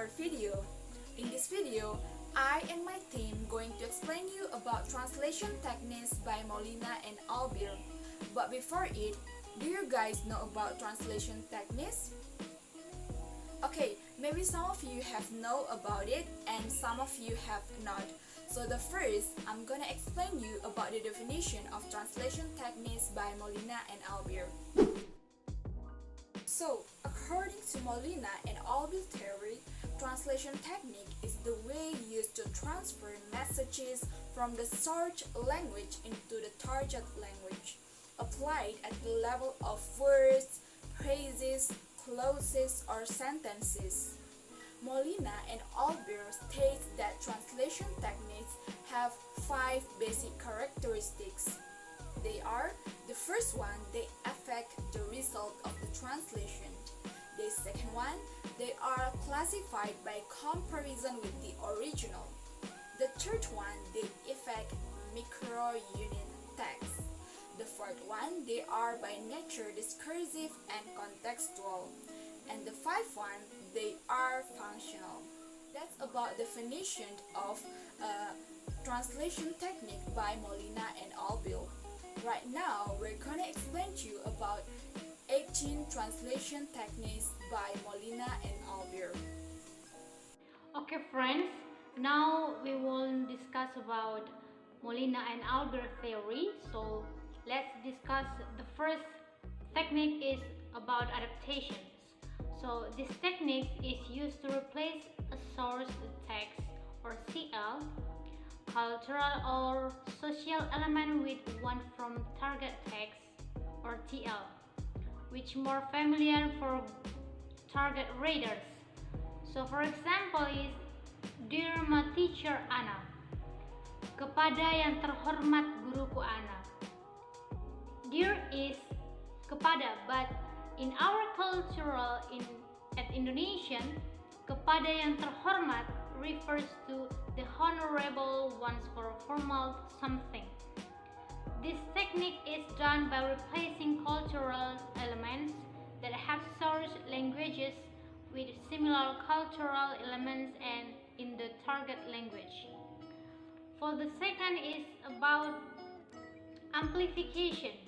our video. In this video, I and my team going to explain you about translation techniques by Molina and Albir. But before it, do you guys know about translation techniques? Okay, maybe some of you have know about it and some of you have not. So the first, I'm gonna explain you about the definition of translation techniques by Molina and Albir. So, according to Molina and Albir theory, translation technique is the way used to transfer messages from the source language into the target language, applied at the level of words, phrases, clauses, or sentences. Molina and Albir states that translation techniques have 5 basic characteristics. They are: the first one, they affect the result of the translation. The second one, they are classified by comparison with the original. The third one, they affect micro-unit text. The fourth one, they are by nature discursive and contextual. And the fifth one, they are functional. That's about definition of translation technique by Molina and Albir. Right now, we're gonna explain to you about 18 translation techniques by Molina and Albir. Okay friends, now we will discuss about Molina and Albir theory. So let's discuss the first technique is about adaptations. So this technique is used to replace a source text or CL, cultural or social element with one from target text or TL, which more familiar for target readers. So for example is Dear my teacher Ana, kepada yang terhormat guruku Ana. Dear is kepada, but in our cultural at Indonesian, kepada yang terhormat refers to the honorable ones for formal something. This technique is done by replacing cultural elements that have source languages with similar cultural elements and in the target language. For the second is about amplification.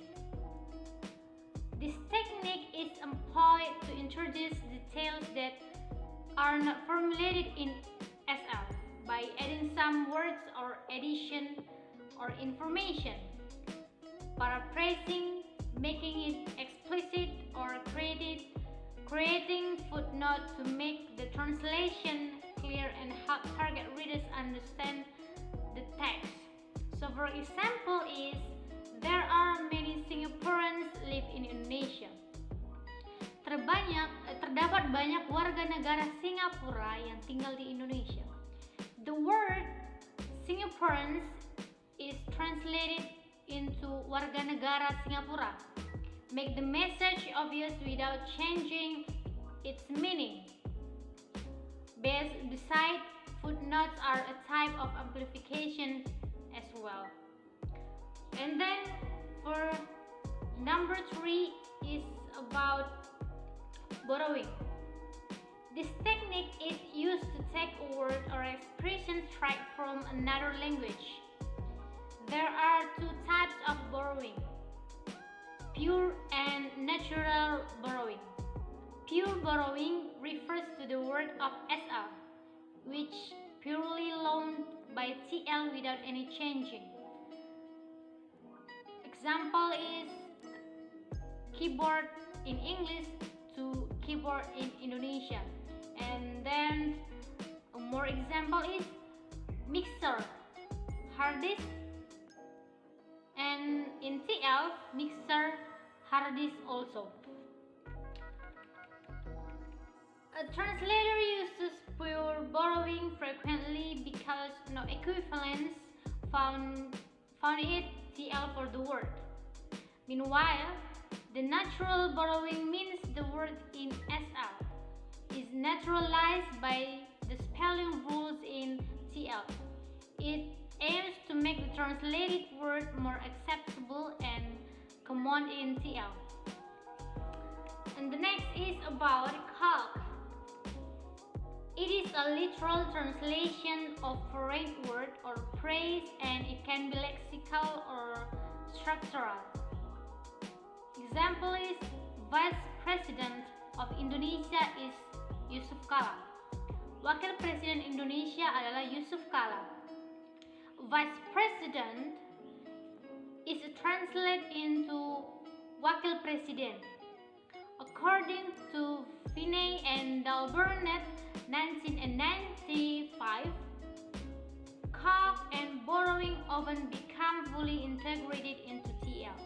This technique is employed to introduce details that are not formulated in SL by adding some words or addition or information, paraphrasing, making it explicit, or creating footnotes to make the translation clear and help target readers understand the text. So for example is, there are many Singaporeans live in Indonesia. Terdapat banyak warga negara Singapura yang tinggal di Indonesia. The word Singaporeans is translated into warga negara Singapura. Make the message obvious without changing its meaning. Besides, footnotes are a type of amplification as well. And then for number 3 is about borrowing. This technique is used to take a word or expression straight from another language. There are 2 types of borrowing: pure and natural borrowing. Pure borrowing refers to the word of SL, which purely loaned by TL without any changing. Example is keyboard in English to keyboard in Indonesia. And then more example is mixer, hard disk, and in TL mixer, hard disk also. A translator uses pure borrowing frequently because no equivalence found it TL for the word. Meanwhile, the natural borrowing means the word in SL is naturalized by the spelling rules in TL. It aims to make the translated word more acceptable and common in TL. And the next is about calc. It is a literal translation of foreign word or phrase, and it can be lexical or structural. Example is Vice President of Indonesia is Yusuf Kala. Wakil Presiden Indonesia adalah Yusuf Kala. Vice President is translated into Wakil Presiden. According to Finney and Dalburnett, 1995, cock and borrowing often become fully integrated into TL.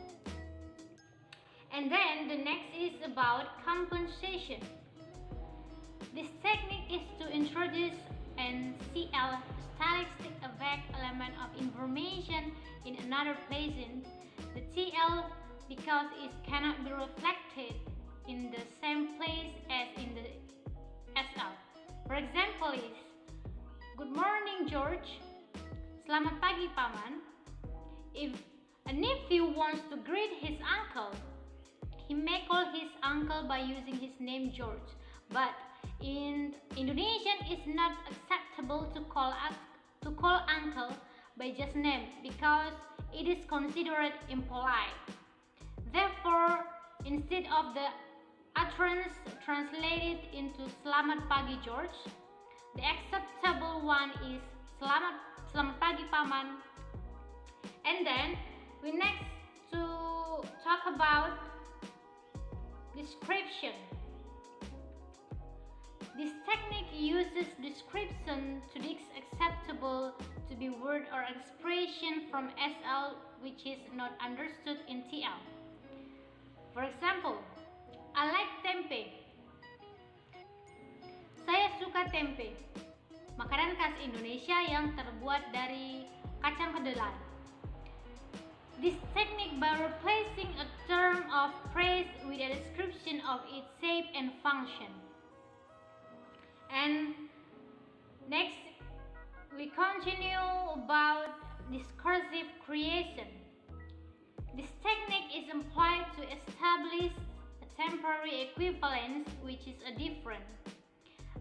And then the next is about compensation. This technique is to introduce an CL stylistic effect element of information in another placement, the TL, because it cannot be reflected in the same place as in the SL. For example is, good morning George, selamat pagi paman. If a nephew wants to greet his uncle, he may call his uncle by using his name George, but in Indonesian it's not acceptable to call uncle by just name because it is considered impolite. Therefore, instead of the utterance translated into Selamat pagi George, the acceptable one is Selamat pagi paman. And then we next to talk about description. This technique uses description to be acceptable to be word or expression from SL which is not understood in TL. For example, I like tempe. Saya suka tempe, makanan khas Indonesia yang terbuat dari kacang kedelai. This technique by replacing a term of praise with a description of its shape and function. And next, we continue about discursive creation. This technique is employed to establish a temporary equivalence which is a different,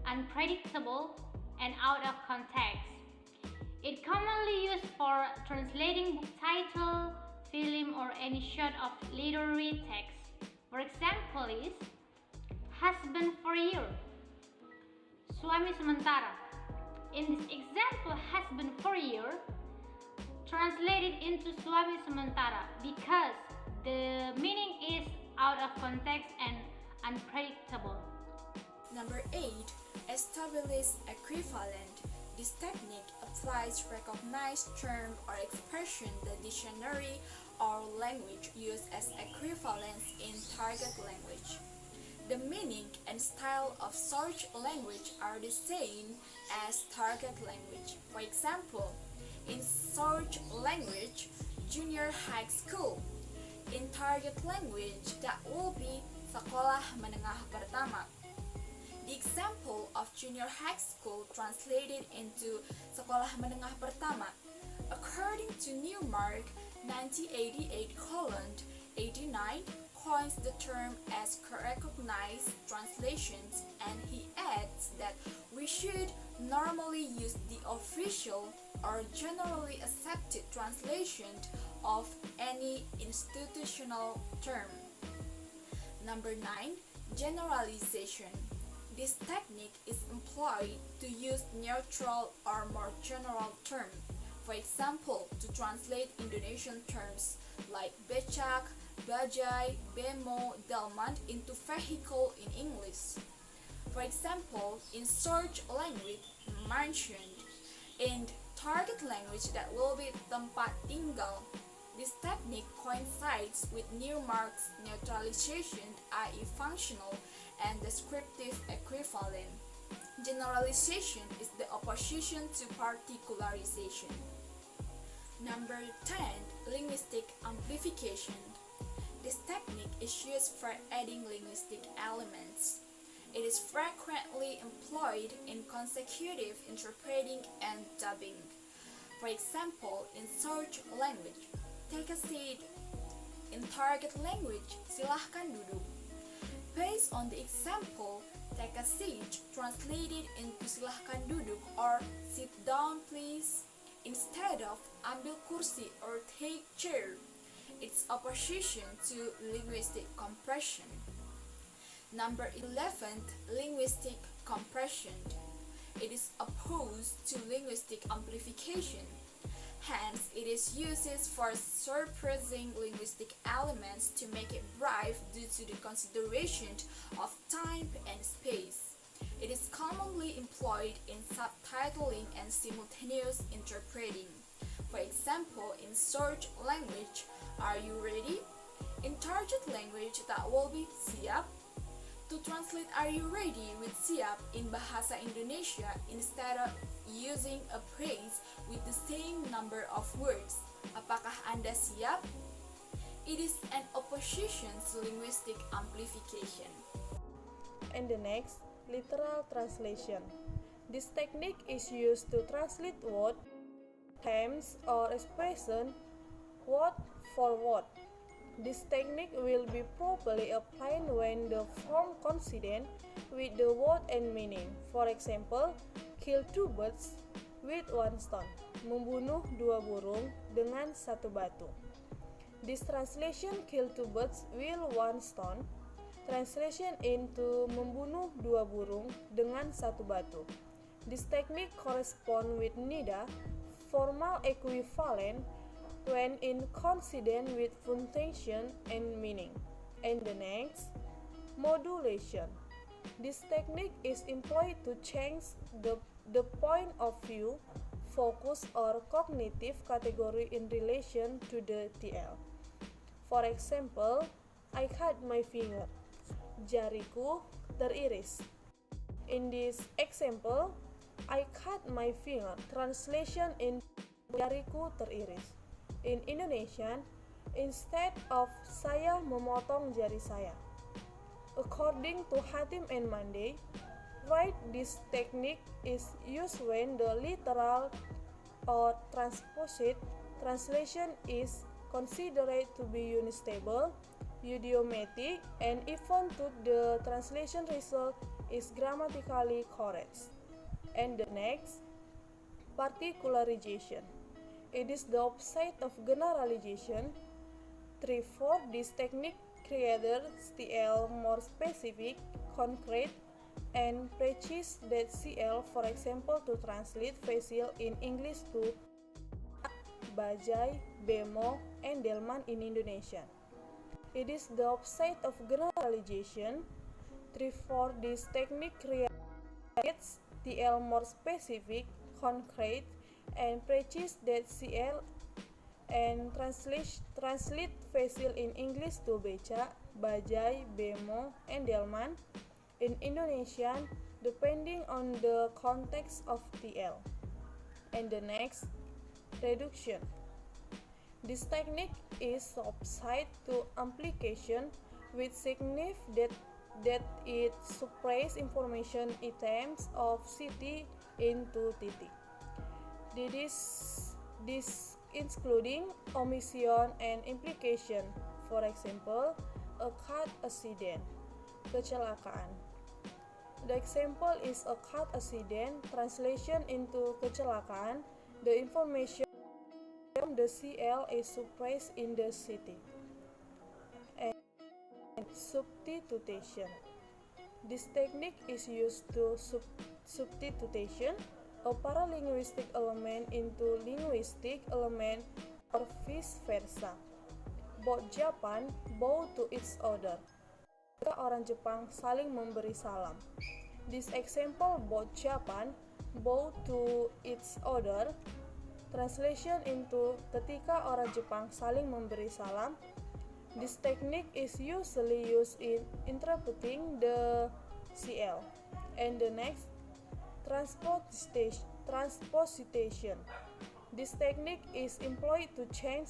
unpredictable, and out of context. It commonly used for translating book title, film, or any sort of literary text. For example is husband for a year, suami sementara. In this example, husband for a year translated into suami sementara because the meaning is out of context and unpredictable. Number 8. Establish equivalent. This technique applies recognized term or expression the dictionary or language use as equivalents in target language. The meaning and style of search language are the same as target language. For example, in search language, junior high school. In target language, that will be sekolah menengah pertama. The example of junior high school translated into sekolah menengah pertama. According to Newmark, 1988:89 coins the term as recognized translations, and he adds that we should normally use the official or generally accepted translation of any institutional term. Number 9. Generalization. This technique is employed to use neutral or more general terms. For example, to translate Indonesian terms like becak, bajai, bemo, delman into vehicle in English. For example, in search language mentioned, in target language that will be tempat tinggal. This technique coincides with Newmark's neutralization, i.e. functional and descriptive equivalent. Generalization is the opposition to particularization. Number 10. Linguistic amplification. This technique is used for adding linguistic elements. It is frequently employed in consecutive interpreting and dubbing. For example, in search language, take a seat. In target language, silahkan duduk. Based on the example, take a seat, translated into silahkan duduk or sit down please, instead of ambil kursi or take chair. Its opposition to linguistic compression. Number 11, linguistic compression. It is opposed to linguistic amplification. Hence, it is used for suppressing linguistic elements to make it brief due to the consideration of time and space. It is commonly employed in subtitling and simultaneous interpreting. For example, in search language, are you ready? In target language, that will be siap. To translate are you ready with siap in bahasa Indonesia instead of using a phrase with the same number of words. Apakah Anda siap? It is an opposition to linguistic amplification. And the next, literal translation. This technique is used to translate words, terms, or expression word for word. This technique will be properly applied when the form coincident with the word and meaning. For example, kill two birds with one stone. Membunuh dua burung dengan satu batu. This translation kill two birds with one stone translation into membunuh dua burung dengan satu batu. This technique corresponds with neither formal equivalent when in coincidence with punctuation and meaning. And the next, modulation. This technique is employed to change the point of view, focus, or cognitive category in relation to the TL. For example, I cut my finger. Jariku teriris. In this example, I cut my finger. Translation in jariku teriris. In Indonesian, instead of saya memotong jari saya. According to Hatim and Mande, right, this technique is used when the literal or transposite translation is considered to be unstable, idiomatic, and even to the translation result is grammatically correct. And the next, particularization. It is the opposite of generalization. Therefore, this technique creates TL more specific, concrete, and precise than CL. For example, to translate facial in English to bajai, bemo, and delman in Indonesian. It is the opposite of generalization. Therefore, this technique creates TL more specific, concrete, and precise that CL and translate facial in English to beca, bajai, bemo, and delman in Indonesian depending on the context of TL. And the next, reduction. This technique is opposite to amplification with significance that it suppresses information items of city into titik. This including omission and implication. For example, a car accident, kecelakaan. The example is a car accident. Translation into kecelakaan, the information from the CL is suppressed in the city. And substitution. This technique is used to substitution a paralinguistic element into linguistic element or vice versa. Both Japan bow to each other. Ketika orang Jepang saling memberi salam. This example, both Japan bow to each other. Translation into ketika orang Jepang saling memberi salam. This technique is usually used in interpreting the CL. And the next, transposition. This technique is employed to change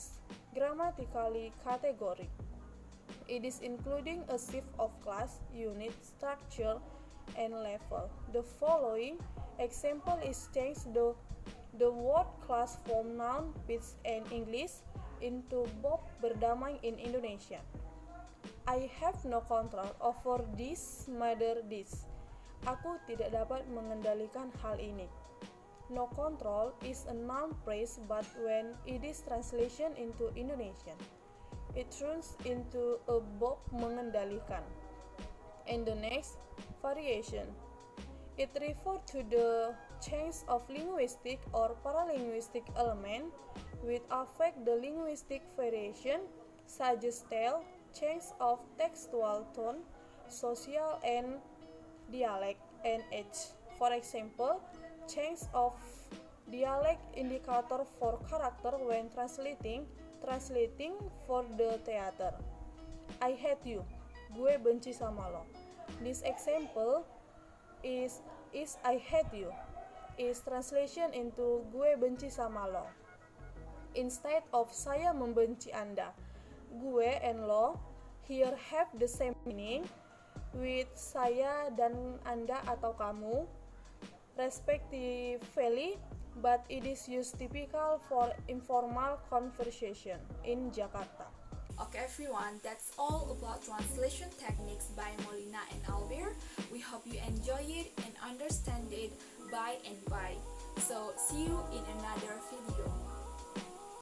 grammatically category. It is including a shift of class, unit, structure, and level. The following example is change the word class from noun, pitch, and English into Bob berdamai in Indonesia. I have no control over this mother dish. Aku tidak dapat mengendalikan hal ini. No control is a noun phrase, but when it is translation into Indonesian, it turns into a verb mengendalikan. And the next, variation. It refers to the change of linguistic or paralinguistic element which affect the linguistic variation, such as style, change of textual tone, social and dialect, and age. For example, change of dialect indicator for character when translating for the theater. I hate you. Gue benci sama lo. This example is I hate you is translation into gue benci sama lo. Instead of saya membenci Anda, gue and lo here have the same meaning with saya dan Anda atau kamu respectively, but it is used typical for informal conversation in Jakarta. Okay everyone, that's all about translation techniques by Molina and Albir. We hope you enjoy it and understand it by and by. So see you in another video.